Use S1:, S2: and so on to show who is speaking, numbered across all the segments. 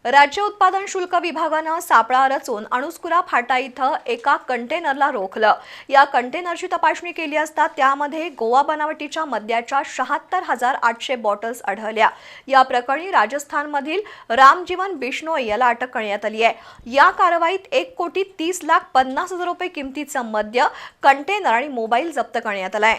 S1: राज्य उत्पादन शुल्क विभागानं सापळा रचून अणुस्कुरा फाटा इथं एका कंटेनरला रोखलं। या कंटेनरची तपासणी केली असता त्यामध्ये गोवा बनावटीच्या मद्याच्या 76,800 बॉटल्स आढळल्या। या प्रकरणी राजस्थानमधील रामजीवन बिश्नोई याला अटक करण्यात आली आहे। या कारवाईत 1,30,50,000 रुपये किमतीचं मद्य, कंटेनर आणि मोबाईल जप्त करण्यात आलाय।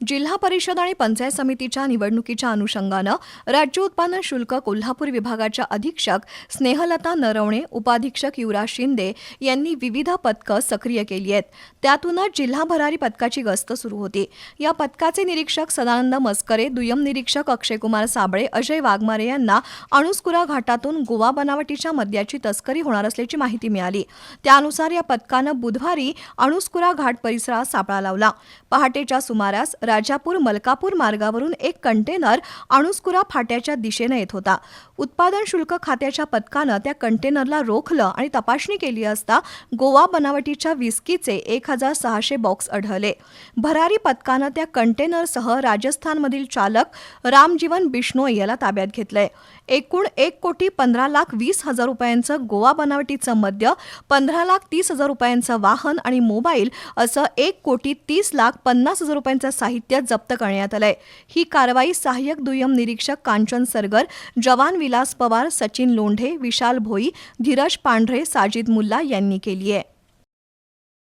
S1: जिल्हा परिषद आणि पंचायत समितीच्या निवडणुकीच्या अनुषंगानं राज्य उत्पादन शुल्क कोल्हापूर विभागाच्या अधीक्षक स्नेहलता नरवणे, उपाधीक्षक युवराज शिंदे यांनी विविध पथकं सक्रिय केली आहेत। त्यातूनच जिल्हा भरारी पथकाची गस्त सुरू होती। या पथकाचे निरीक्षक सदानंद मस्करे, दुय्यम निरीक्षक अक्षयकुमार साबळे, अजय वाघमारे यांना अणुस्कुरा घाटातून गोवा बनावटीच्या मद्याची तस्करी होणार असल्याची माहिती मिळाली। त्यानुसार या पथकानं बुधवारी अणुस्कुरा घाट परिसरात सापळा लावला। पहाटेच्या सुमारास राजापूर मलकापूर मार्गावरून एक कंटेनर अणुस्कुरा फाट्याच्या दिशेने येत होता। उत्पादन शुल्क खात्याच्या पथकानं त्या कंटेनरला रोखलं आणि तपासणी केली असता गोवा बनावटीच्या विस्कीचे 1,600 बॉक्स आढळले। भरारी पथकानं त्या कंटेनरसह राजस्थानमधील चालक रामजीवन बिश्नोई याला ताब्यात घेतलंय। एकूण 1,15,20,000 रुपयांचं गोवा बनावटीचं मद्य, 15,30,000 रुपयांचं वाहन आणि मोबाईल असं 1,30,50,000 रुपयांचं साहित्य जप्त करण्यात आलंय। ही कारवाई सहाय्यक दुय्यम निरीक्षक कांचन सरगर, जवान विलास पवार, सचिन लोंढे, विशाल भोई, धीरज पांढरे, साजिद मुल्ला यांनी केली आहे।